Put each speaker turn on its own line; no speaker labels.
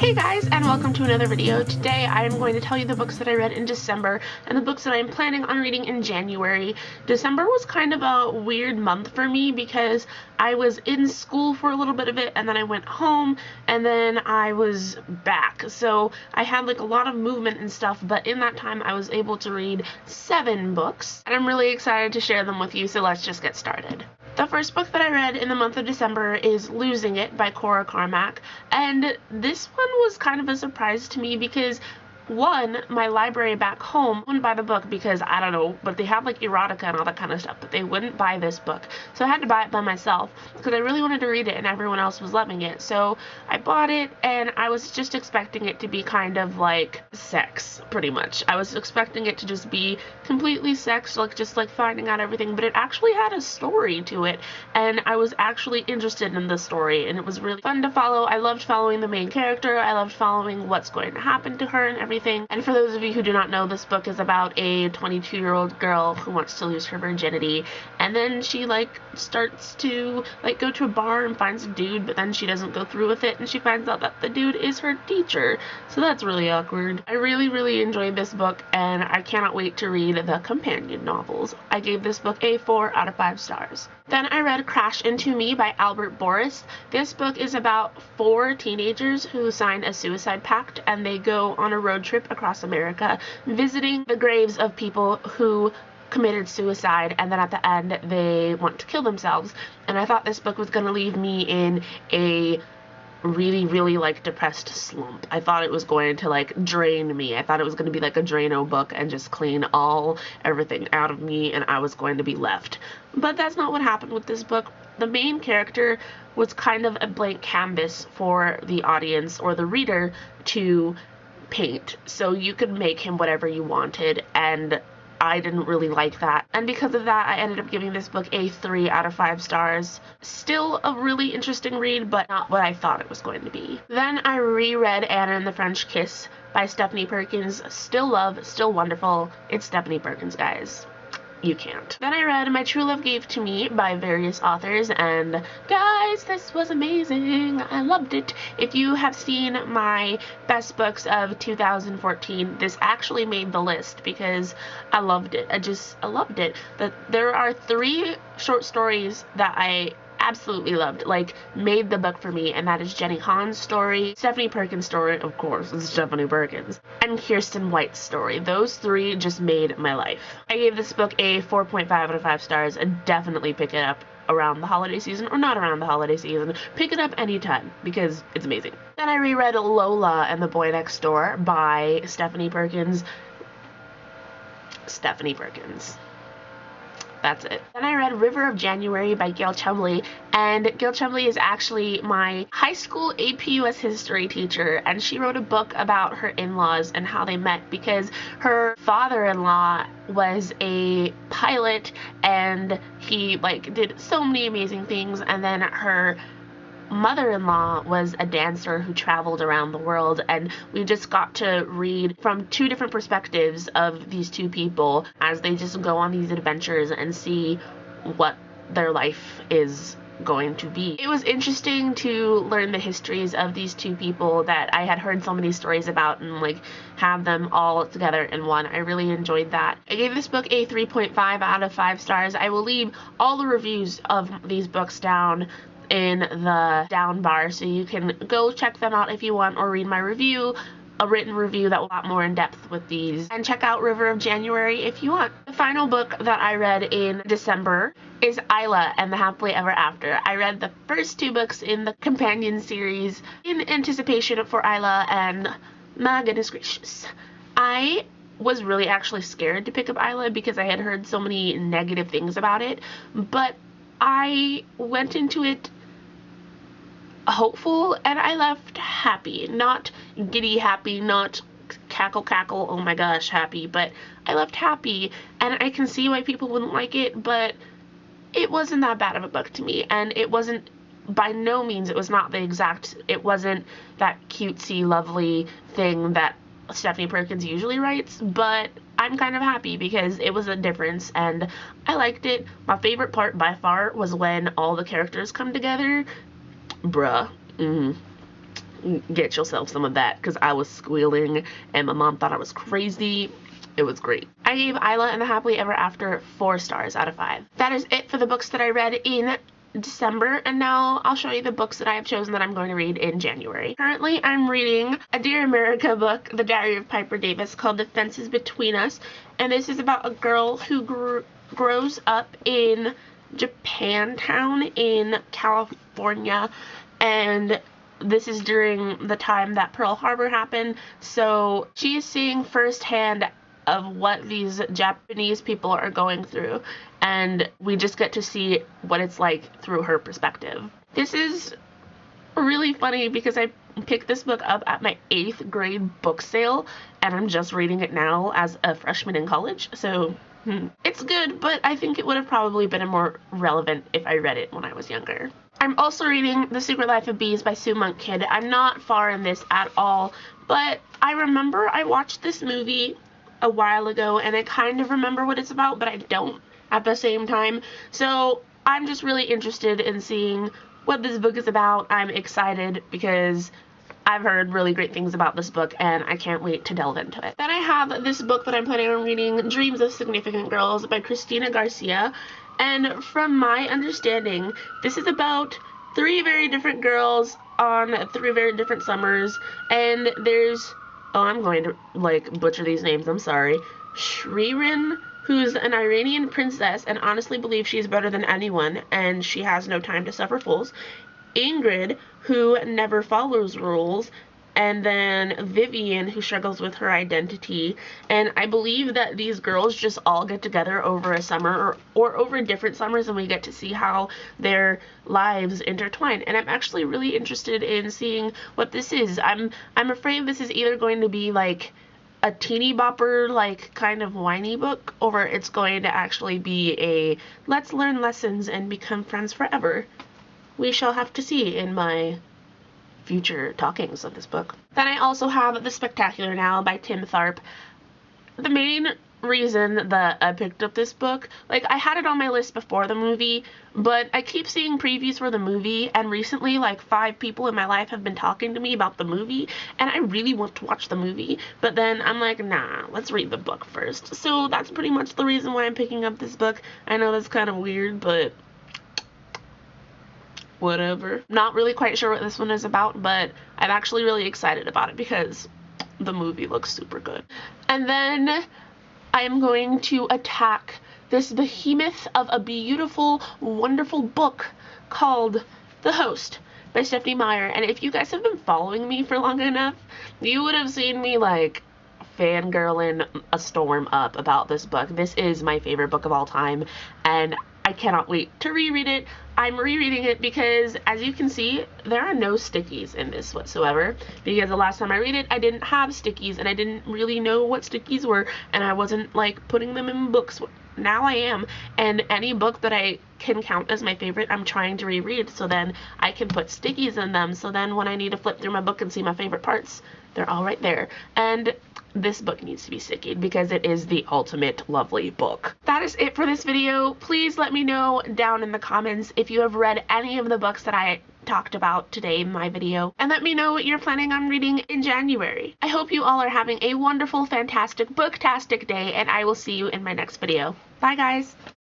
Hey guys, and welcome to another video. Today I am going to tell you the books that I read in December and the books that I'm planning on reading in January. December was kind of a weird month for me because I was in school for a little bit of it, and then I went home, and then I was back. So I had like a lot of movement and stuff, but in that time I was able to read 7 books, and I'm really excited to share them with you, so let's just get started. The first book that I read in the month of December is Losing It by Cora Carmack, and this one was kind of a surprise to me because, one, my library back home wouldn't buy the book because, I don't know, but they have like erotica and all that kind of stuff, but they wouldn't buy this book. So I had to buy it by myself because I really wanted to read it and everyone else was loving it. So I bought it and I was just expecting it to be kind of like sex, pretty much. I was expecting it to just be completely sex, like just like finding out everything, but it actually had a story to it and I was actually interested in the story and it was really fun to follow. I loved following the main character. I loved following what's going to happen to her and everything. And for those of you who do not know, this book is about a 22-year-old girl who wants to lose her virginity, and then she like starts to like go to a bar and finds a dude, but then she doesn't go through with it and she finds out that the dude is her teacher. So that's really awkward. I really enjoyed this book and I cannot wait to read the companion novels. I gave this book a 4 out of 5 stars. Then I read Crash Into Me by Borris. This book is about 4 teenagers who sign a suicide pact and they go on a road trip across America visiting the graves of people who committed suicide, and then at the end they want to kill themselves. And I thought this book was going to leave me in a really like depressed slump. I thought it was going to like drain me. I thought it was going to be like a Drano book and just clean everything out of me and I was going to be left. But that's not what happened with this book. The main character was kind of a blank canvas for the audience or the reader to paint. So you could make him whatever you wanted, and I didn't really like that. And because of that, I ended up giving this book a 3 out of 5 stars. Still a really interesting read, but not what I thought it was going to be. Then I reread Anna and the French Kiss by Stephanie Perkins. Still love, still wonderful. It's Stephanie Perkins, guys. You can't. Then I read My True Love Gave to Me by various authors, and guys, this was amazing. I loved it. If you have seen my best books of 2014, this actually made the list because I loved it. I loved it. There are 3 short stories that I absolutely loved, like made the book for me, and that is Jenny Han's story, Stephanie Perkins' story, of course, it's Stephanie Perkins, and Kirsten White's story. Those 3 just made my life. I gave this book a 4.5 out of 5 stars, and definitely pick it up around the holiday season, or not around the holiday season. Pick it up anytime, because it's amazing. Then I reread Lola and the Boy Next Door by Stephanie Perkins. Stephanie Perkins. That's it. Then I read River of January by Gail Chumbley, and Gail Chumbley is actually my high school AP US history teacher, and she wrote a book about her in-laws and how they met because her father-in-law was a pilot and he like did so many amazing things, and then her mother-in-law was a dancer who traveled around the world, and we just got to read from 2 different perspectives of these 2 people as they just go on these adventures and see what their life is going to be. It was interesting to learn the histories of these 2 people that I had heard so many stories about and like have them all together in one. I really enjoyed that. I gave this book a 3.5 out of 5 stars. I will leave all the reviews of these books down in the down bar, so you can go check them out if you want, or read my review, a written review that was a lot more in depth with these, and check out River of January if you want. The final book that I read in December is Isla and the Happily Ever After. I read the first 2 books in the companion series in anticipation for Isla, and my goodness gracious, I was really actually scared to pick up Isla because I had heard so many negative things about it, but I went into it hopeful and I left happy. Not giddy happy, not cackle oh my gosh happy, but I left happy, and I can see why people wouldn't like it, but it wasn't that bad of a book to me, and it wasn't, by no means, it wasn't that cutesy lovely thing that Stephanie Perkins usually writes, but I'm kind of happy because it was a difference and I liked it. My favorite part by far was when all the characters come together. Bruh. get yourself some of that, because I was squealing and my mom thought I was crazy. It was great. I gave Isla and the Happily Ever After 4 stars out of 5. That is it for the books that I read in December, and now I'll show you the books that I have chosen that I'm going to read in January. Currently, I'm reading a Dear America book, The Diary of Piper Davis, called The Fences Between Us, and this is about a girl who grows up in Japantown in California, and this is during the time that Pearl Harbor happened, so she is seeing firsthand of what these Japanese people are going through, and we just get to see what it's like through her perspective. This is really funny because I picked this book up at my 8th grade book sale, and I'm just reading it now as a freshman in college, so it's good, but I think it would have probably been more relevant if I read it when I was younger. I'm also reading The Secret Life of Bees by Sue Monk Kidd. I'm not far in this at all, but I remember I watched this movie a while ago, and I kind of remember what it's about, but I don't at the same time. So I'm just really interested in seeing what this book is about. I'm excited because I've heard really great things about this book, and I can't wait to delve into it. Then I have this book that I'm planning on reading, Dreams of Significant Girls by Christina Garcia. And from my understanding, this is about 3 very different girls on 3 very different summers, and there's, oh, I'm going to, like, butcher these names, I'm sorry. Shririn, who's an Iranian princess and honestly believes she's better than anyone, and she has no time to suffer fools. Ingrid, who never follows rules, and then Vivian, who struggles with her identity. And I believe that these girls just all get together over a summer or over different summers, and we get to see how their lives intertwine. And I'm actually really interested in seeing what this is. I'm afraid this is either going to be like a teeny bopper, like kind of whiny book, or it's going to actually be a let's learn lessons and become friends forever. We shall have to see in my future talkings of this book. Then I also have The Spectacular Now by Tim Tharp. The main reason that I picked up this book, like, I had it on my list before the movie, but I keep seeing previews for the movie, and recently, like, 5 people in my life have been talking to me about the movie, and I really want to watch the movie, but then I'm like, nah, let's read the book first. So that's pretty much the reason why I'm picking up this book. I know that's kind of weird, but whatever. Not really quite sure what this one is about, but I'm actually really excited about it because the movie looks super good. And then I am going to attack this behemoth of a beautiful, wonderful book called The Host by Stephanie Meyer. And if you guys have been following me for long enough, you would have seen me, like, fangirling a storm up about this book. This is my favorite book of all time, and I cannot wait to reread it. I'm rereading it because, as you can see, there are no stickies in this whatsoever, because the last time I read it, I didn't have stickies, and I didn't really know what stickies were, and I wasn't, like, putting them in books. Now I am, and any book that I can count as my favorite, I'm trying to reread, so then I can put stickies in them, so then when I need to flip through my book and see my favorite parts, they're all right there. And this book needs to be stickied because it is the ultimate lovely book. That is it for this video. Please let me know down in the comments if you have read any of the books that I talked about today in my video, and let me know what you're planning on reading in January. I hope you all are having a wonderful, fantastic, booktastic day, and I will see you in my next video. Bye, guys!